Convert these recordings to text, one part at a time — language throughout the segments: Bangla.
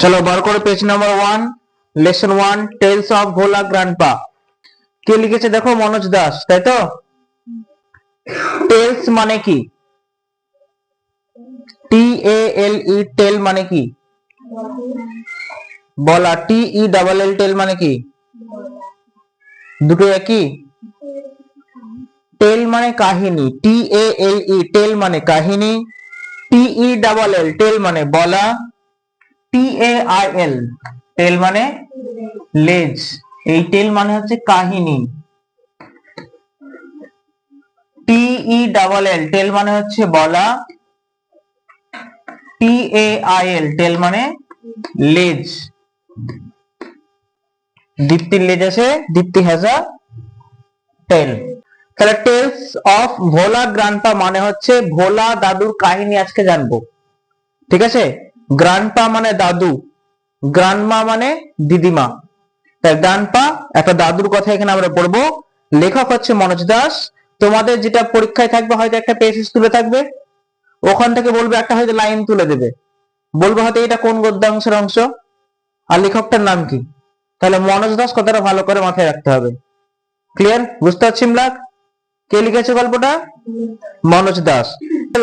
চলো বার করে page number 1 lesson 1 tales of Bhola grandpa. কে লিখেছে দেখো, মনোজ দাস, তাই তো? টেলস মানে কি? টি এ এল ই টেল মানে কি? বলা। টি ই ডাবল এল টেল মানে কি? দুটো একই। টেল মানে কাহিনী, টি এ এল ই টেল মানে কাহিনী, টি ই ডাবল এল টেল মানে বলা, টি এ আই এল টেল মানে লেজ। এই টেল মানে হচ্ছে কাহিনী। টি ই ডাবল এল টেল মানে হচ্ছে বলা, টি এ আই এল টেল মানে লেজ। দীপ্তির লেজ আছে, দীপ্তি হ্যাজ আ টেল। তাহলে টেলস অফ ভোলা গ্র্যান্ডপা মানে হচ্ছে ভোলা দাদুর কাহিনী আজকে জানবো, ঠিক আছে? গ্র্যান্ডপা মানে দাদু, গ্র্যান্ডমা মানে দিদিমা। তাই গ্র্যান্ডপা একটা দাদুর কথা এখানে আমরা পড়বো। লেখক হচ্ছে মনোজ দাস। তোমাদের যেটা পরীক্ষায় থাকবে, হয়তো একটা পেজ তুলে থাকবে, ওখান থেকে বলবে একটা হয়তো লাইন তুলে দেবে, বলবো হয়তো এটা কোন গদ্যাংশের অংশ আর লেখকটার নাম কি। তাহলে মনোজ দাস কথাটা ভালো করে মাথায় রাখতে হবে। ক্লিয়ার? বুঝতে পারছি ব্লাক? কে লিখেছে গল্পটা? মনোজ দাস।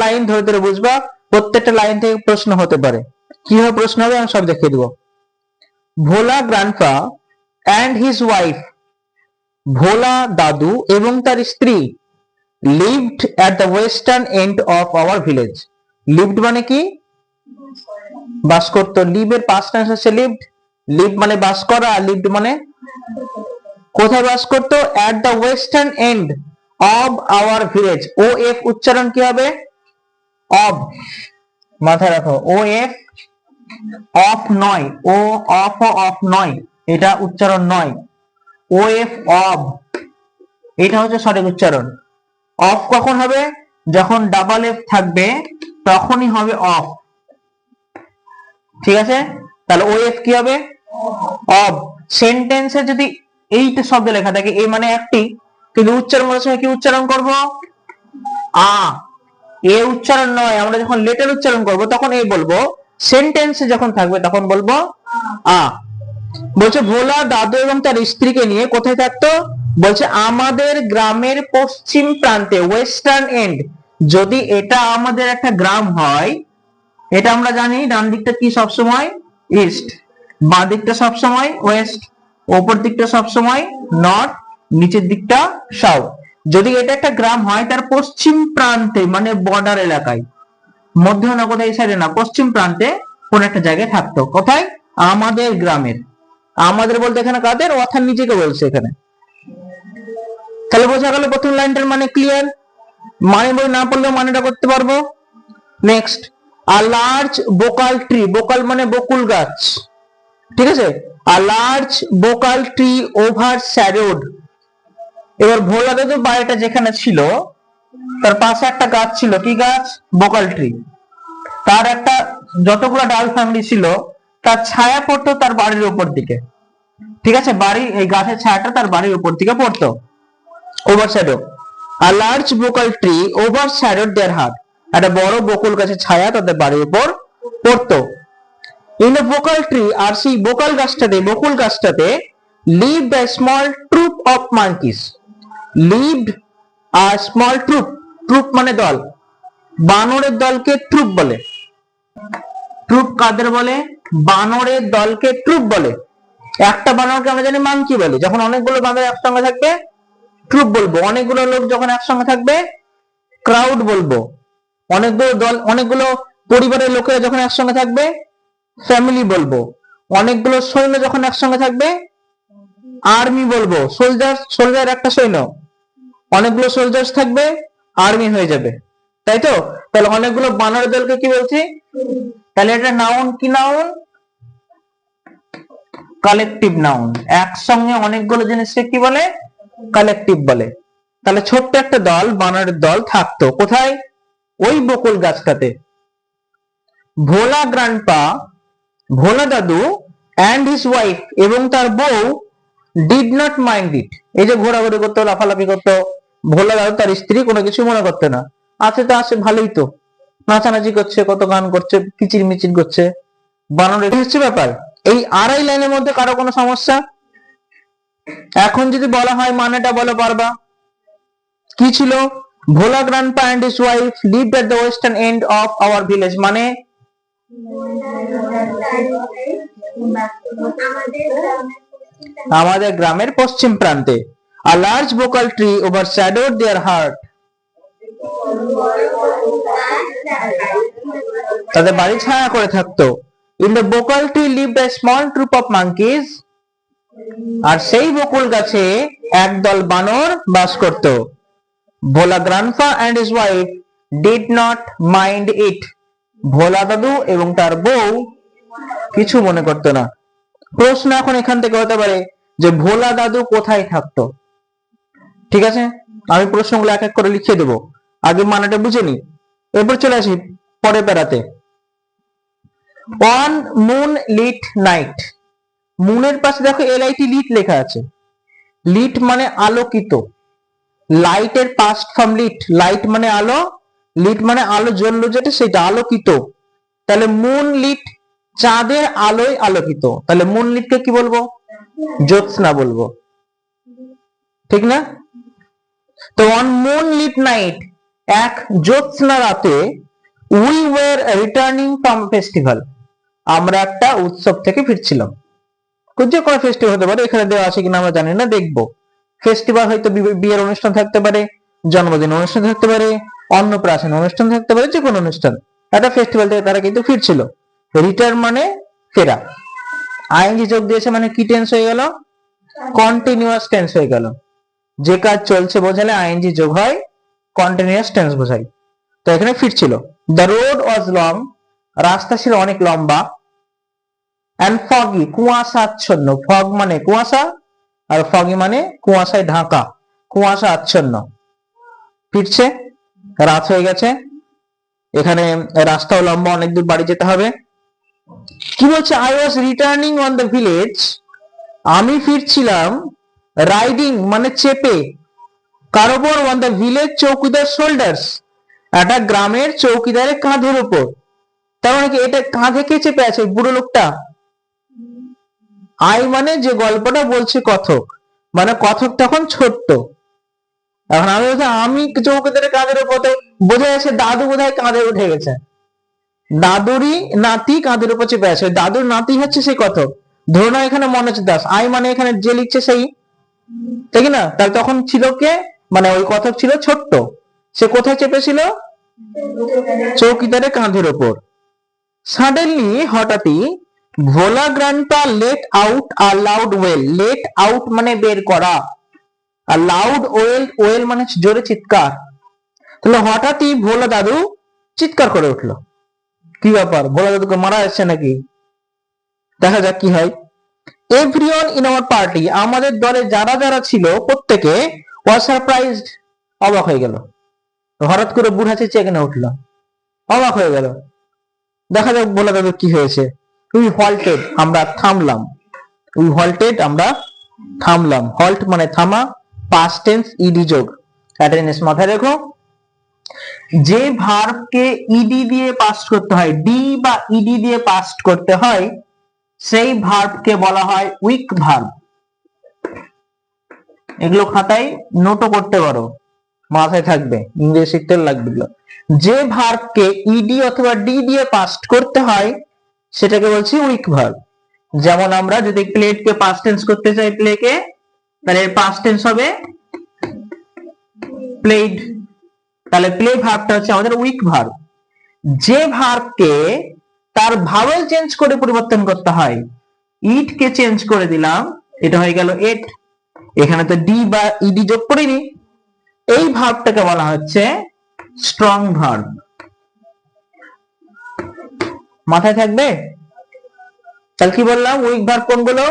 লাইন ধরে ধরে বুঝবা, প্রত্যেকটা লাইন থেকে প্রশ্ন হতে পারে। কিভাবে প্রশ্ন হবে আমি সব দেখিয়ে দেবো। Bhola grandpa and his wife, Bhola দাদু এবং তার স্ত্রী, lived at the western end of our village. Lived মানে কি? বাস করতো। লিভ এর পাস্ট টেন্স হচ্ছে লিভড। লিভ মানে বাস করা, আর লিভড মানে কোথায় বাস করতো? At the western end of our village. O F উচ্চারণ কি হবে? অফ। মাথায় রাখো, ও এফ অফ নয়, ও অফ অফ নয়, এটা উচ্চারণ নয়। ও এফ অফ, এটা হচ্ছে সঠিক উচ্চারণ। অফ কখন হবে? যখন ডাবল এফ থাকবে তখনই হবে অফ, ঠিক আছে? তাহলে ও এফ কি হবে? অফ। সেন্টেন্সে যদি এইটা শব্দ লেখা থাকে, এ মানে একটি, কিন্তু উচ্চারণ করার সময় কি উচ্চারণ করব? আ। এ উচ্চারণ নয়, আমরা যখন লেটার উচ্চারণ করব তখন এ বলবো, সেন্টেন্সে যখন থাকবে তখন বলবো আ। বলছে ভোলা দাদু এবং তার স্ত্রীকে নিয়ে কোথায় থাকতো? বলছে আমাদের গ্রামের পশ্চিম প্রান্তে, ওয়েস্টার্ন এন্ড। যদি এটা আমাদের একটা গ্রাম হয়, এটা আমরা জানি ডান দিকটা কি সবসময় ইস্ট, বাঁ দিকটা সবসময় ওয়েস্ট, উপর দিকটা সবসময় নর্থ, নিচের দিকটা সাউথ। যদি এটা একটা গ্রাম হয়, তার পশ্চিম প্রান্তে মানে বর্ডার এলাকায়, মধ্য না কোথায়, এই সাইডে না, পশ্চিম প্রান্তে কোন একটা জায়গায় থাকতো। কোথায়? আমাদের গ্রামের। আমাদের বলতে এখানে কাদের? অর্থাৎ নিজেকে বলছে এখানে। তাহলে বোঝা গেল প্রথম লাইনটার মানে ক্লিয়ার। মানে বই না পড়লেও মানেটা করতে পারবো। Next, a large bakul tree, bakul মানে বকুল গাছ, ঠিক আছে? A large bakul tree overshadowed. এবার ভোলা দাদুর বাড়িটা যেখানে ছিল তার পাশে একটা গাছ ছিল, কি গাছ? Vocal tree. তার একটা যতগুলো ডাল ফ্যামিলি ছিল তার ছায়া পড়তো তার বাড়ির উপর দিকে, ঠিক আছে? বাড়ি, এই গাছের ছায়াটা তার বাড়ির উপর দিকে পড়তো, ওভারশ্যাডো। আ লার্জ বোকাল ট্রি ওভারশ্যাডোড দেয়ার হাট, একটা বড় বকুল গাছের ছায়া তাদের বাড়ির উপর পড়তো। ইন এ বোকাল ট্রি, আর সেই বোকাল গাছটাতে, বকুল গাছটাতে, lived a small troop of monkeys. Lived a small troop, troop মানে দল, বানরের দলকে ট্রুপ বলে। ট্রুপ কাদের বলে? বানরের দলকে ট্রুপ বলে। একটা বানরকে আমরা জানি মাঙ্কি বলে। যখন অনেকগুলো বানর একসঙ্গে থাকবে ট্রুপ বলবো, অনেকগুলো লোক যখন একসঙ্গে থাকবে ক্রাউড বলবো, অনেকগুলো দল, অনেকগুলো পরিবারের লোকেরা যখন একসঙ্গে থাকবে ফ্যামিলি বলবো, অনেকগুলো সৈন্য যখন একসঙ্গে থাকবে আর্মি বলবো। সোলজার, সোলজার একটা সৈন্য, অনেকগুলো সোলজার্স থাকবে আর্মি হয়ে যাবে, তাই তো? তাহলে অনেকগুলো বানরের দলকে কি বলছি? তাহলে এটা নাউন, কি নাউন? Collective noun. একসঙ্গে অনেকগুলো জিনিসকে কি বলে? কালেকটিভ বলে। তাহলে ছোট্ট একটা দল, বানরের দল থাকতো কোথায়? ওই বকুল গাছটাতে। ভোলা গ্র্যান্ডপা, ভোলা দাদু, অ্যান্ড হিজ ওয়াইফ এবং তার বউ, ডিড নট মাইন্ড ইট। এই যে ঘোরাঘুরি করতো, লাফালাফি করতো, ভোলা দাদু তার স্ত্রী কোনো কিছু মনে করতো না। আছে তো আছে, ভালোই তো, নাচানাচি করছে, কত গান করছে, কিচির মিচির করছে, বানানো রেখে হচ্ছে ব্যাপার। এই আড়াই লাইনের মধ্যে কারো কোনো সমস্যা? এখন যদি বলা হয় মানেটা বলো পারবা? কি ছিল? Bhola grandpa and his wife lived at the western end of our village, মানে আমাদের গ্রামের পশ্চিম প্রান্তে। A large vocal tree overshadowed their heart, তাদের বাড়ি ছায়া করে থাকতো। In the vocal tree lived a small troop of monkeys, আর সেই বকুল গাছে একদল বানর বাস করত। Bhola grandpa and his wife did not mind it, Bhola দাদু এবং তার বউ কিছু মনে করতো না। প্রশ্ন এখন এখান থেকে হতে পারে যে ভোলা দাদু কোথায় থাকতো? ঠিক আছে, আমি প্রশ্নগুলো এক এক করে লিখে দেবো, আগে মানেটা বুঝে নি, এরপর চলে আসি পরে বেড়াতে। অন মুন লিট নাইট, মুনের পাশে দেখো LIT লিট লেখা আছে। লিট মানে আলোকিত, লাইটের পাস্ট ফর্ম লিট। লাইট মানে আলো, লিট মানে আলো জ্বললো যেটা সেটা আলোকিত। তাহলে মুন লিট, চাঁদের আলোয় আলোকিত, তাহলে মুন লিটকে কি বলবো? জ্যোৎস্না বলবো, ঠিক না? তো অন মুন লিট নাইট, এক জ্যোৎস্না রাতে, we were returning from festival, আমরা একটা উৎসব থেকে ফিরছিলাম। যে কোনো ফেস্টিভ্যাল হতে পারে, এখানে দেওয়া আছে কিনা আমরা জানি না, দেখবো। ফেস্টিভ্যাল হয়তো বিয়ের অনুষ্ঠান থাকতে পারে, জন্মদিন অনুষ্ঠান থাকতে পারে, অন্নপ্রাশন অনুষ্ঠান থাকতে পারে, যে কোনো অনুষ্ঠান। একটা ফেস্টিভ্যাল থেকে তারা কিন্তু ফিরছিল। রিটার্ন মানে ফেরা। আইএনজি যোগ দিয়েছে মানে কি টেন্স হয়ে গেল? কন্টিনিউয়াস টেন্স হয়ে গেল। যে কাজ চলছে বোঝালে আইএনজি যোগ হয়, কন্টিনিউয়াস টেন্স বোঝায়। তো এখানে ফিরছিল। দ্য রোড ওয়াজ লং, রাস্তা ছিল অনেক লম্বা। And foggy, কুয়াশাচ্ছন্ন। ফগ মানে কুয়াশা, আর ফগি মানে কুয়াশায় ঢাকা, কুয়াশা আচ্ছন্ন। ফিরছে, রাত হয়ে গেছে, এখানে রাস্তাও লম্বা, অনেক দূর বাড়ি যেতে হবে। কি বলছে? I was returning on the village, আমি ফিরছিলাম, রাইডিং মানে চেপে, কার উপর? অন দ্য ভিলেজ চৌকিদার শোল্ডার্স, একটা গ্রামের চৌকিদারের কাঁধের উপর। তার মানে কি এটা কাঁধে কে চেপে আছে? বুড়ো লোকটা। আই মানে যে গল্পটা বলছে কথক, মানে কথক তখন ছোট্ট। এখন আমি বলছি আমি চৌকিদারের কাঁধের উপর, বোঝা যাচ্ছে দাদু বোধহয় কাঁধে উঠে গেছে, দাদুরই নাতি কাঁধের উপর চেপে আছে। দাদুর নাতি হচ্ছে সেই কথক। ধরো না এখানে মনোজ দাস, আই মানে এখানে যে লিখছে সেই, ঠিক না? তাহলে তখন ছিল কে? মানে ওই কথক ছিল ছোট্ট, সে কোথায় চেপেছিল? চৌকিদারের কাঁধের উপর। সাডেনলি, হঠাৎই, Bhola grandpa let out a loud wail. Let out মানে বের করা, আর লাউড ওয়েল, ওয়েল মানে জোরে চিৎকার। তাহলে হঠাৎই ভোলা দাদু চিৎকার করে উঠলো। কি ব্যাপার, ভোলা দাদুকে মারা যাচ্ছে নাকি? দেখা যাক কি হয়। এভরিওয়ান ইন আওয়ার পার্টি, আমাদের দলে যারা যারা ছিল প্রত্যেকে, ওয়াজ সারপ্রাইজড, অবাক হয়ে গেল। হঠাৎ করে বুড়া চেঁচিয়ে এখানে উঠলো, অবাক হয়ে গেল। দেখা যাক ভোলা দাদু কি হয়েছে। উই হল্টেড, আমরা থামলাম। উই হল্টেড, আমরা থামলাম। হল্ট মানে থামা, পাস্ট টেন্স, ইডি যোগ। অ্যাটেন্ডেন্স মাথায় রেখো। যে ভার্বকে ইডি দিয়ে পাস্ট করতে হয়, ডি বা ইডি দিয়ে পাস্ট করতে হয়, সেই ভার্বকে বলা হয় উইক ভার্ব। এগুলো খাতায় নোটও করতে পারো, মাথায় থাকবে, ইংরেজি শিখতে লাগবে এগুলো। যে ভার্বকে ইডি অথবা ডি দিয়ে পাস্ট করতে হয় সেটাকে বলছি উইক ভার্ব। যেমন আমরা যদি প্লেটকে পাস্ট টেন্স করতে চাই, প্লেকে, তাহলে এর পাস্ট টেন্স হবে প্লেড। তাহলে প্লে ভার্বটা হচ্ছে আমাদের উইক ভার্ব। যে ভার্বকে তার ভাওয়েল চেঞ্জ করে পরিবর্তন করতে হয়, ইট কে চেঞ্জ করে দিলাম, এটা হয়ে গেল এট। এখানে তো ডি বা ইডি যোগ করিনি, এই ভার্বটাকে বলা হচ্ছে স্ট্রং ভার্ব। মাথায় থাকবে? তাহলে কি বললাম? উইক ভার্ব কোনগুলো?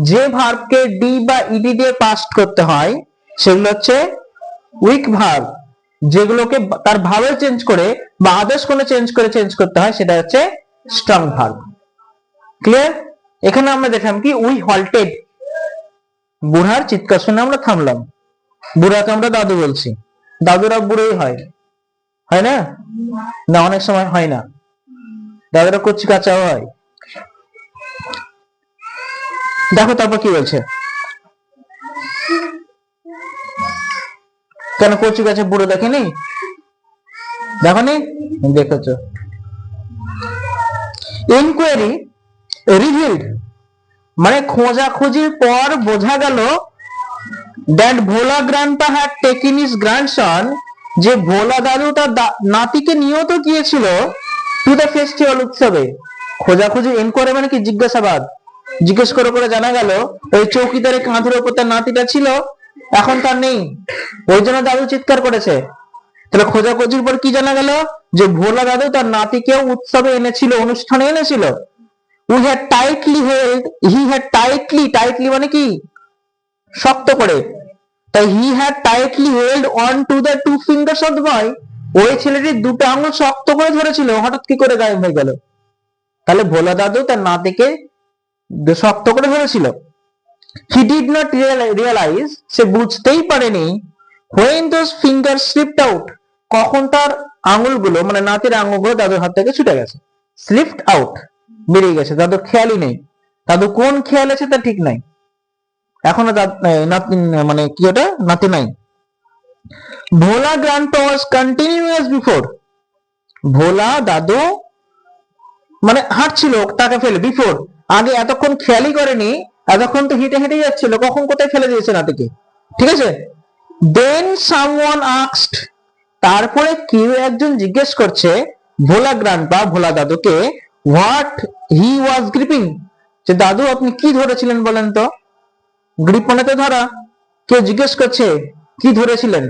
যে ভার্বকে ডি বা ইডি দিয়ে পাস্ট করতে হয় সেগুলো হচ্ছে উইক ভার্ব। যেগুলোকে তার ভাওয়েল চেঞ্জ করে বা আদার্স কোনো চেঞ্জ করতে হয় সেটা হচ্ছে স্ট্রং ভার্ব। ক্লিয়ার? এখানে আমরা দেখলাম কি, উই হল্টেড, বুড়ার চিৎকার শুনে আমরা থামলাম। বুড়াকে আমরা দাদু বলছি, দাদুরা বুড়োই হয়, হয় না? না, অনেক সময় হয় না, দাদুরা কচি কাঁচাও হয়। দেখো তারপর কি বলছে, কেন কচু গাছে বুড়ো দেখেনি, দেখনি, দেখেছ। ইনকোয়ারি রিভিলড মানে খোঁজাখুঁজির পর বোঝা গেল that Bhola grandpa had taken his grandson, যে ভোলা দাদু তার নাতিকে নিয়েও তো গিয়েছিল টু দ্য ফেস্টিভ্যাল উৎসবে। খোঁজাখুঁজি এনকোয়ারি মানে কি জিজ্ঞাসাবাদ, জিজ্ঞেস করে করে জানা গেল ওই চৌকিদারের কাঁধের উপর তার নাতিটা ছিল, এখন তার নেই, ওই জন্য দাদু চিৎকার করেছে। তাহলে খোঁজাখুঁজির পর কি জানা গেল, যে ভোলা দাদু তার নাতিকেও উৎসবে এনেছিল, অনুষ্ঠানে এনেছিল। he had tightly মানে কি শক্ত করে, তাই he had tightly held on to the two fingers of the boy, ওই ছেলেটির দুটো আঙুল শক্ত করে ধরেছিল, হঠাৎ কি করে গায়েব হয়ে গেল। তাহলে ভোলা দাদু তার নাতিকে শক্ত করে ধরেছিল। he did not realize, সে বুঝতেই পারেনি when those fingers slipped out, কখন তার আঙুলগুলো মানে নাতির আঙুলগুলো দাদুর হাত থেকে ছুটে গেছে, slipped out বেরিয়ে গেছে, দাদুর খেয়ালই নেই, দাদু কোন খেয়াল আছে তা ঠিক নাই, এখনো নাতি মানে কি ওটা নাতি নাই। Bhola grandpa was continuing as before, Bhola দাদু মানে হাঁটছিল তাকে ফেলে, বিফোর আগে এতক্ষণ খেয়ালই করেনি, এতক্ষণ তো হেঁটে হেঁটে যাচ্ছিল, কখন কোথায় ফেলে দিয়েছে নাতিকে, ঠিক আছে। দেন সামওয়ান আস্কড, তারপরে কেউ একজন জিজ্ঞেস করছে ভোলা গ্র্যান্ডপা ভোলা দাদুকে হোয়াট হি ওয়াজ গ্রিপিং, যে দাদু আপনি কি ধরেছিলেন বলেন তো। গ্রিপ মানে তো ধরা, কেউ জিজ্ঞেস করছে কি ধরেছিলেন।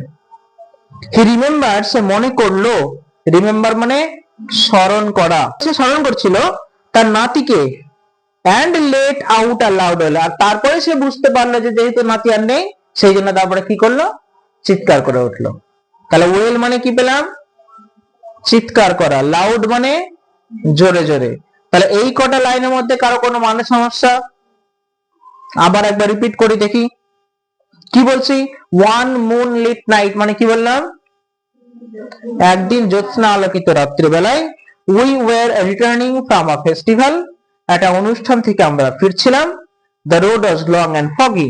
হি রিমেম্বার, সে মনে করলো, রিমেম্বার মানে স্মরণ করা, সে স্মরণ করছিল তার নাতিকে, and let out a loud wail, আর তারপরে সে বুঝতে পারলো যে যেহেতু নাতি আর নেই সেই জন্য তারপরে কি করলো, চিৎকার করে উঠলো। তাহলে ওয়েল মানে কি পেলাম, চিৎকার করা, লাউড মানে জোরে জোরে। তাহলে এই কটা লাইনের মধ্যে কারো কোনো মানে সমস্যা, আবার একবার রিপিট করি দেখি কি বলছি। ওয়ান মুন লিট নাইট মানে কি বললাম, একদিন জ্যোৎস্না আলোকিত রাত্রিবেলায়, we were returning from a festival, একটা অনুষ্ঠান থেকে আমরা ফিরছিলাম। The road was long and foggy,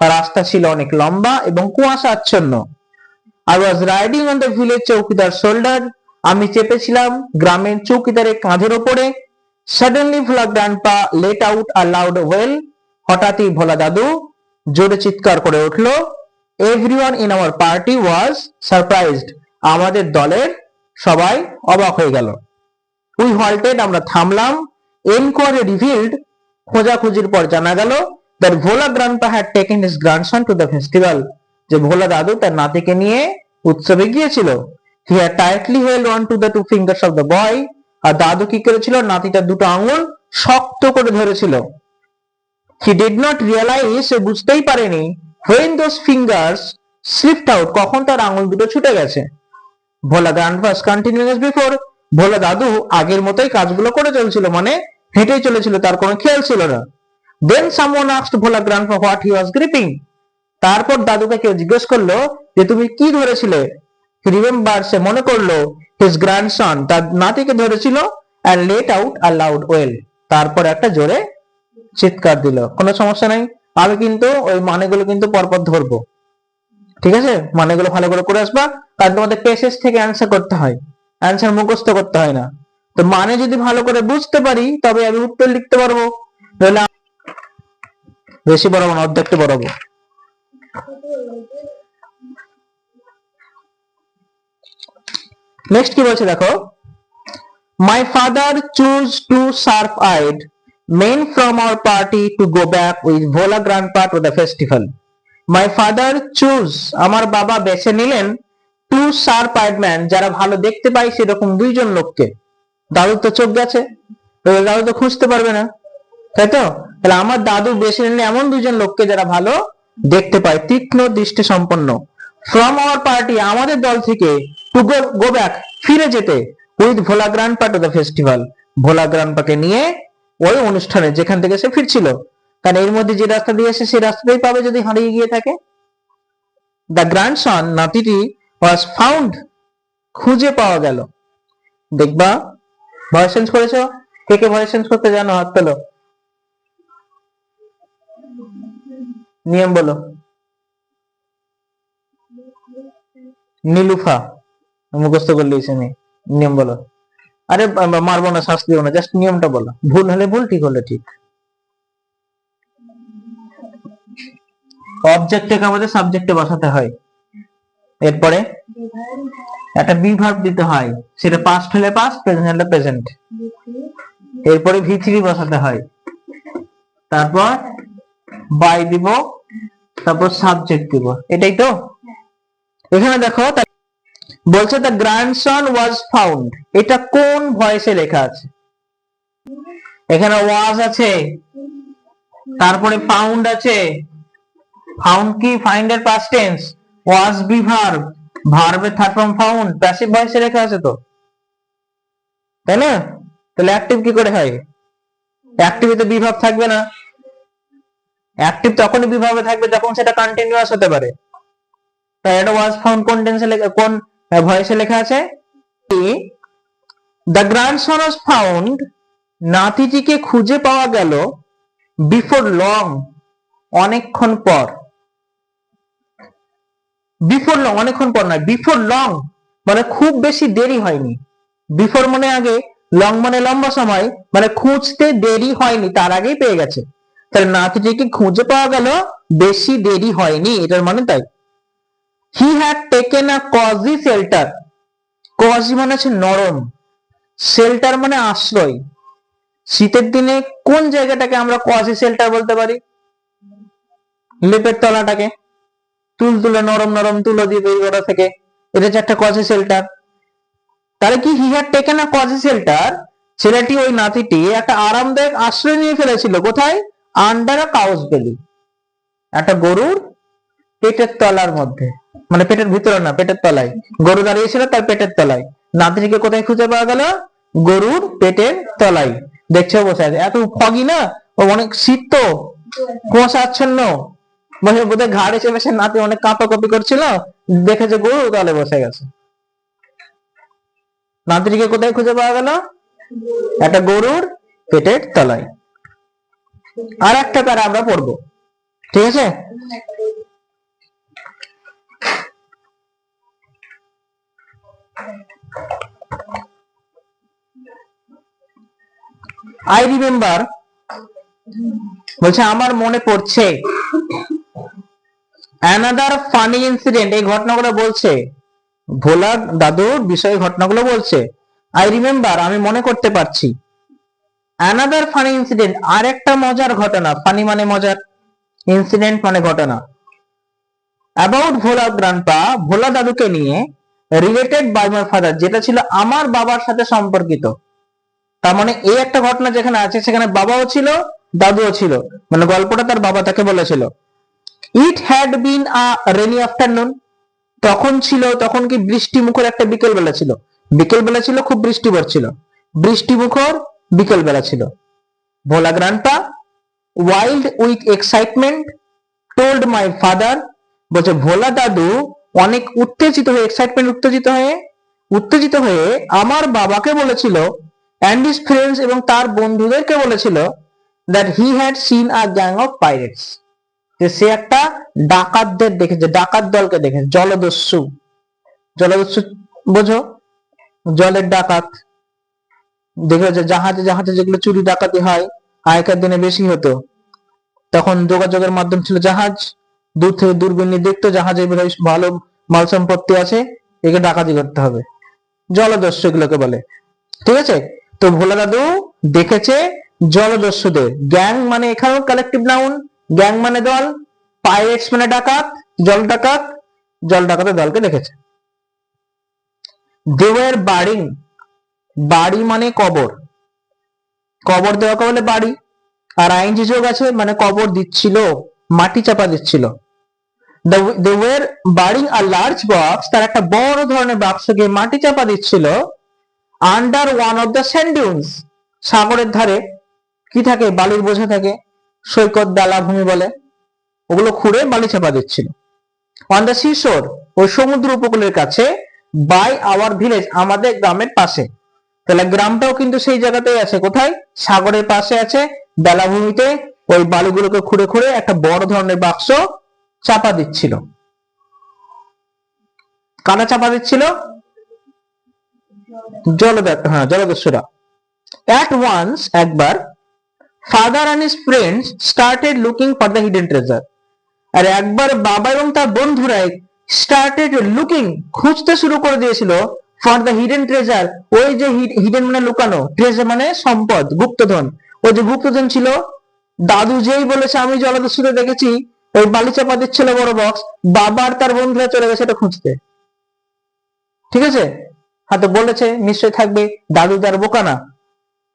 রাস্তা ছিল অনেক লম্বা এবং কুয়াশা আচ্ছন্ন। I was riding on the village chowkidar shoulder, আমি চেপেছিলাম গ্রামের চৌকিদারের কাঁধের ওপরে। Suddenly Bhola grandpa let out a loud wail, হঠাৎই ভোলা দাদু জোরে চিৎকার করে উঠলো। Everyone in our party was surprised, আমাদের দলের সবাই অবাক হয়ে গেল। উই হল্টেড, আমরা থামলাম। এনকোয়ারি রিভিলড, খোঁজাখুঁজির পর জানা গেল that Bhola grandpa had taken his grandson to the festival, যে ভোলা দাদু তার নাতিকে নিয়ে উৎসবে গিয়েছিল। He had tightly held on to the two fingers of the boy, আর দাদু কি করেছিল, নাতিটার দুটো আঙুল শক্ত করে ধরেছিল। হি ডিড নট রিয়ালাইজ, সে বুঝতেই পারেনি when those fingers slipped out, কখন তার আঙুল দুটো ছুটে গেছে। ভোলা grandpa continuing as before, Bhola দাদু আগের মতোই কাজগুলো করে চলছিল, মানে হেঁটেই চলেছিল, তার কোনো খেয়াল ছিল না। Then someone asked Bhola grandpa what he was gripping, তারপর দাদুকে কেউ জিজ্ঞেস করলো যে তুমি কি ধরেছিলে। হি রিমেম্বার, সে মনে করলো হিজ গ্র্যান্ডসন, তার নাতিকে ধরেছিল। and let out a loud wail, তারপর একটা জোরে চিৎকার দিল। কোনো সমস্যা নাই, আমি কিন্তু ওই মানেগুলো কিন্তু পরপর ধরবো, ঠিক আছে। মানেগুলো ভালো করে আসবা, কারণ তোমাদের পেসেজ থেকে অ্যান্সার করতে হয়, অ্যান্সার মুখস্থ করতে হয় না। তো মানে যদি ভালো করে বুঝতে পারি তবে আমি উত্তর লিখতে পারবো, তাহলে বেশি বড় না, অর্ধেকটা বড়াবো। নেক্সট কি বলছে দেখো, my father chose two sharp-eyed men from our party to go back with Vola grandpa to the festival. My father chose, আমার বাবা বেছে নিলেন two sharp-eyed men, যারা ভালো দেখতে পায় সেরকম দুইজন লোককে। দাদুর তো চোখ গেছে, দাদু তো খুঁজতে পারবে না, তাই তো। তাহলে আমার দাদু বেছে নিলেন এমন দুইজন লোককে যারা ভালো দেখতে পায়, তীক্ষ্ণ দৃষ্টি সম্পন্ন। ফ্রম আওয়ার পার্টি, আমাদের দল থেকে, টু গো ব্যাক, ফিরে যেতে, with Bhola grandpa to the festival, Bhola গ্র্যান্ডপাকে নিয়ে ওই অনুষ্ঠানে যেখান থেকে সে ফিরছিল। কারণ এর মধ্যে যে রাস্তা দিয়ে আসে সেই রাস্তাটাই পাবে যদি হারিয়ে গিয়ে থাকে। দ্য গ্র্যান্ডসন, নাতিটি, ওয়াজ ফাউন্ড, খুঁজে পাওয়া গেল। দেখবা ভয়েস চেঞ্জ করেছো, কে কে ভয়েস চেঞ্জ করতে জানো হাত তোলো। নিয়ম বলো। নীলুফা মুখস্থ করলে আমি নিয়ম বলো। আরে মারবো না, শাস্তি দেবো না, জাস্ট নিয়মটা বলো, ভুল হলে ভুল, ঠিক হলে ঠিক। অবজেক্টকে আমাদের সাবজেক্টে বসাতে হয়, এরপরে একটা বি ভার্ব দিতে হয়, সেটা পাস্ট হলে পাস্ট, প্রেজেন্ট হলে প্রেজেন্ট, এরপরে ভি3 বসাতে হয়, তারপর বাই দিব, তারপর সাবজেক্ট দিব, এটাই তো। এখানে দেখো বলছে দ্য গ্র্যান্ডসন ওয়াজ ফাউন্ড, এটা কোন ভয়েসে লেখা আছে? এখানে ওয়াজ আছে, তারপরে ফাউন্ড আছে, ফাউন্ড কি ফাইন্ড এর past tense, was be verb, ভার্বের থার্ড ফর্ম ফাউন্ড, প্যাসিভ ভয়েসে লেখা আছে তো, তাই না? তাহলে অ্যাক্টিভ কি করে হয়? অ্যাক্টিভে তো বি ভার্ব থাকবে না, অ্যাক্টিভ তখনই বি ভার্বে থাকবে যখন সেটা কন্টিনিউয়াস হতে পারে। তাই এটা ওয়াজ ফাউন্ড কোন টেন্সে লেখা, কোন ভয়েসে লেখা আছে? দ্য গ্র্যান্ডসন ওয়াজ ফাউন্ড, নাতিটিকে খুঁজে পাওয়া গেল, বিফোর লং, অনেকক্ষণ পর। বিফোর লং অনেকক্ষণ পর নয়, বিফোর লং মানে খুব বেশি দেরি হয়নি, বিফোর মানে আগে, লং মানে লম্বা সময়, মানে খুঁজতে দেরি হয়নি, তার আগেই পেয়ে গেছে। তাহলে নাতিটিকে খুঁজে পাওয়া গেল, বেশি দেরি হয়নি, এটার মানে তাই। He had taken a cosy shelter, cosy মানে হচ্ছে নরম, শেল্টার মানে আশ্রয়। শীতের দিনে কোন জায়গাটাকে আমরা কজি শেল্টার বলতে পারি? লেপের তলাটাকে, তুলতুলে নরম নরম তুলো দিয়ে তৈরি করা থেকে, এটা হচ্ছে একটা কজি শেল্টার। তাহলে কি he had taken a cosy shelter, ছেলেটি ওই নাতিটি একটা আরামদায়ক আশ্রয় নিয়ে ফেলেছিল, কোথায়? আন্ডার আ কাউস বেলি, একটা গরুর পেটের তলার মধ্যে, মানে পেটের ভিতরে না, পেটের তলায় গরু দাঁড়িয়েছিল, তার পেটের তলায়। নাতিটিকে কোথায় খুঁজে পাওয়া গেল? গরুর পেটের তলায়। দেখছো বসে আছে, এত ফগি না, ও অনেক শীত তো, কুয়াশাচ্ছন্ন, বসে বোধহয় ঘাড়ে চেপে সে নাতি অনেক কাঁপাকাঁপি করছিল, দেখেছে গরু, তাহলে বসে গেছে। নাতিটিকে কোথায় খুঁজে পাওয়া গেল? একটা গরুর পেটের তলায়। আর একটা প্যারা আমরা পড়বো, ঠিক আছে? আই রিমেম্বার বলছে আমার মনে পড়ছে, অ্যানাদার ফানি ইনসিডেন্ট, এই ঘটনাগুলো বলছে, ভোলা দাদুর বিষয়ে ঘটনাগুলো বলছে। আই রিমেম্বার আমি মনে করতে পারছি, অ্যানাদার ফানি ইনসিডেন্ট আর একটা মজার ঘটনা, ফানি মানে মজার, ইনসিডেন্ট মানে ঘটনা, অ্যাবাউট ভোলা গ্র্যান্ডপা, ভোলা দাদুকে নিয়ে, রিলেটেড বাই মাই ফাদার, যেটা ছিল আমার বাবার সাথে সম্পর্কিত। তার মানে এই একটা ঘটনা যেখানে আছে, সেখানে বাবাও ছিল, দাদুও ছিল, মানে গল্পটা তার বাবা তাকে বলেছিল। It had been a rainy afternoon, তখন কি বৃষ্টি মুখর একটা বিকেল বেলা ছিল, বিকেল বেলা ছিল, খুব বৃষ্টি পড়ছিল, বৃষ্টি মুখর বিকেল বেলা ছিল। Bhola grandpa wild with excitement told my father, বলছে ভোলা দাদু অনেক উত্তেজিত হয়ে, এক্সাইটমেন্ট উত্তেজিত হয়ে আমার বাবাকে বলেছিল, অ্যান্ড হিজ ফ্রেন্ডস, এবং তার বন্ধুদেরকে বলেছিল, that he had seen a gang of pirates, যে সে একটা ডাকাতদের দেখেছে, ডাকাত দলকে দেখেছে, জলদস্যু, জলদস্যু বোঝো, জলের ডাকাত দেখেছে, জাহাজে জাহাজে যেগুলো চুরি ডাকাতি হয়, আগেকার দিনে বেশি হতো, তখন যোগাযোগের মাধ্যম ছিল জাহাজ, দূর থেকে দূরবীন নিয়ে দেখতো জাহাজে ভালো মাল সম্পত্তি আছে, একে ডাকাতি করতে হবে, জলদস্যু এগুলোকে বলে, ঠিক আছে? তো ভোলা দাদু দেখেছে জলদস্যুদের, গ্যাং মানে এখানেও কালেকটিভ নাউন, গ্যাং মানে দল, পাইরেটস মানে ডাকাত, জল ডাকাতের দলকে দেখেছে। দে ওয়ার বাড়িং, বাড়ি মানে কবর, কবর দেওয়াকে বলে বাড়ি, আর আইনজি যোগ আছে মানে কবর দিচ্ছিল, মাটি চাপা দিচ্ছিল। They were burying a large box, তার একটা বড় ধরনের বাক্সকে মাটি চাপা দিচ্ছিল, under one of the sand dunes, সাগরের ধারে কি থাকে, বালির বোঝা থাকে, সৈকত বেলাভূমি বলে, ওগুলো খুঁড়ে বালি চাপা দিচ্ছিল। অন দ্য সিশোর, ওই সমুদ্র উপকূলের কাছে, বাই আওয়ার ভিলেজ, আমাদের গ্রামের পাশে। তাহলে গ্রামটাও কিন্তু সেই জায়গাতেই আছে, কোথায়? সাগরের পাশে আছে, বেলাভূমিতে, ওই বালিগুলোকে খুঁড়ে খুঁড়ে একটা বড় ধরনের বাক্স চাপা দিচ্ছিল। কারা চাপা দিচ্ছিল? জলদস্যুরা। At once, একবার, father and his friends started looking for the hidden treasure. আর একবার বাবা এবং তার বন্ধুরা started looking, খুঁজতে শুরু করে দিয়েছিল for the hidden treasure, ওই যে hidden মানে লুকানো, treasure মানে সম্পদ, গুপ্তধন। ওই যে গুপ্তধন ছিল, দাদু যেই বলেছে আমি জলদস্যুদের দেখেছি, ওই বালি চাপা দিচ্ছিল বড় বক্স, বাবার তার বন্ধুরা চলে গেছে এটা খুঁজতে। ঠিক আছে, হয়তো বলেছে নিশ্চয় থাকবে, দাদু তার বোকা না,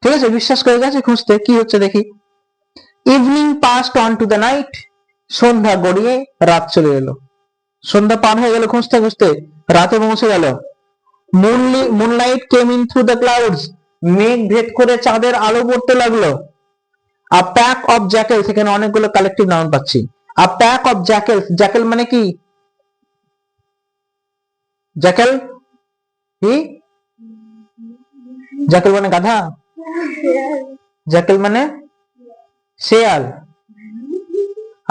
ঠিক আছে, বিশ্বাস করে গেছে খুঁজতে। কি হচ্ছে দেখি। Evening passed on to the night, সন্ধ্যা গড়িয়ে রাত চলে এলো। সন্ধ্যা পার হয়ে গেল খুঁজতে খুঁজতে, রাতে পৌঁছে গেল। Moonlight came in through the clouds, মেঘ ভেদ করে চাঁদের আলো পড়তে লাগলো। আ প্যাক অফ জ্যাকেলস, এখানে অনেকগুলো কালেকটিভ নাউন পাচ্ছি। আ প্যাক অফ জ্যাকেলস, জ্যাকেল মানে কি? জ্যাকেল কি? জ্যাকেল মানে গাধা? জ্যাকেল মানে শেয়াল।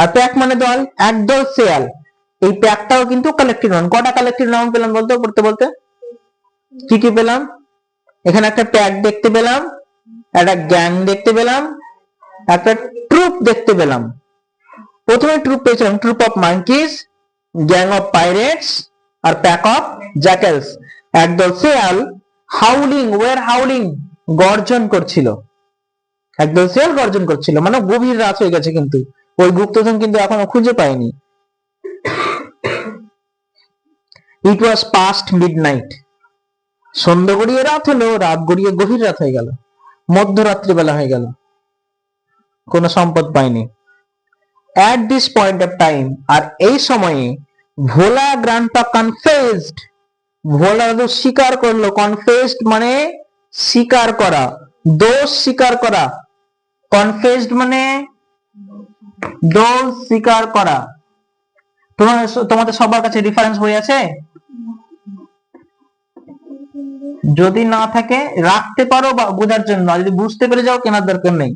আর প্যাক মানে দল, একদল শেয়াল। এই প্যাকটাও কিন্তু কালেকটিভ নাউন। কটা কালেকটিভ নাউন পেলাম বলতো পড়তে বলতে? কি কি পেলাম? এখানে একটা প্যাক দেখতে পেলাম, একটা গ্যাং দেখতে পেলাম, একটা ট্রুপ দেখতে পেলাম। প্রথমে ট্রুপ পেয়েছিলাম, troop of monkeys, gang of pirates, আর প্যাক অফ জ্যাকেলস, একদল শেয়াল। হাউলিং, ওয়ার হাউলিং, গর্জন করছিল। একদল শেয়াল গর্জন করছিল, মানে গভীর রাত হয়ে গেছে, কিন্তু ওই গুপ্তধন কিন্তু এখনো খুঁজে পায়নি। ইট ওয়াজ পাস্ট মিডনাইট, সন্ধ্যা গড়িয়ে রাত হলো, রাত গড়িয়ে গভীর রাত হয়ে গেল, মধ্যরাত্রি বেলা হয়ে গেল, কোনো সম্পদ পায়নি। At this point of time, আর এই সময়ে ভোলা গ্র্যান্ডপা কনফেসড, ভোলা দাদু স্বীকার করলো। কনফেসড মানে স্বীকার করা, দোষ স্বীকার করা। কনফেসড মানে দোষ স্বীকার করা। তোমাদের সবার কাছে রেফারেন্স বই আছে? যদি না থাকে রাখতে পারো বা বোঝার জন্য, যদি বুঝতে পেরে যাও কেনার দরকার নেই।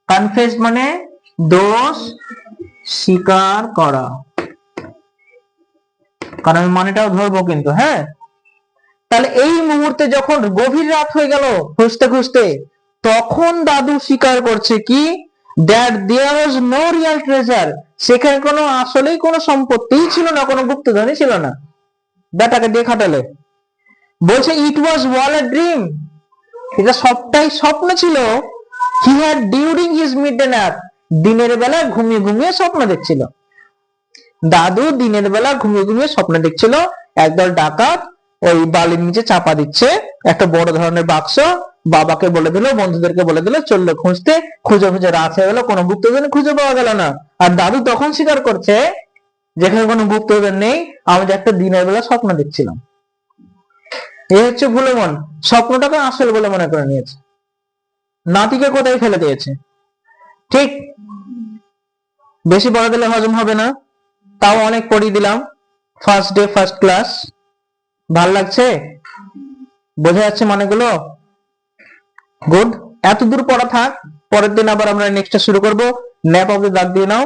কনফেসড মানে দোষ স্বীকার করা, কারণ আমি মানেটাও ধরবো কিন্তু। হ্যাঁ, তাহলে এই মুহূর্তে যখন গভীর রাত হয়ে গেল খুঁজতে খুঁজতে, তখন দাদু স্বীকার করছে কি? That there was no real treasure, সেখানে কোনো আসলেই কোনো সম্পত্তিই ছিল না, কোনো গুপ্তধনই ছিল না। ব্যাটাকে দিয়ে খাটালে। বলছে ইট ওয়াজ অল আ ড্রিম, এটা সবটাই স্বপ্ন ছিল। He had during his midday nap, দিনের বেলা ঘুমিয়ে ঘুমিয়ে স্বপ্ন দেখছিল। দাদু দিনের বেলা ঘুমিয়ে ঘুমিয়ে স্বপ্ন দেখছিল একদল ডাকাত ওই বালির নিচে চাপা দিচ্ছে একটা বড় ধরনের বাক্স। বাবাকে বলে দিল, বন্ধুদেরকে বলে দিল, চললো খুঁজতে। খুঁজে খুঁজে রাত হয়ে গেল, কোনো গুপ্তধন খুঁজে পাওয়া গেল না। আর দাদু তখন স্বীকার করছে যেখানে কোনো গুপ্তধন নেই, আমি একটা দিনের বেলা স্বপ্ন দেখছিলাম। এই হচ্ছে ভুলে মন, স্বপ্নটাকে আসল বলে মনে করে নিয়েছে, নাতিকে কোথায় ফেলে দিয়েছে। ঠিক, বেশি পড়া দিলে হজম হবে না, তাও অনেক পড়িয়ে দিলাম। ফার্স্ট ডে ফার্স্ট ক্লাস, ভাল লাগছে? বোঝা যাচ্ছে মানেগুলো? গুড, এত দূর পড়া থাক, পরের দিন আবার আমরা নেক্সটটা শুরু করব। ন্যাপ অফ দ্য দাগ দিয়ে নাও।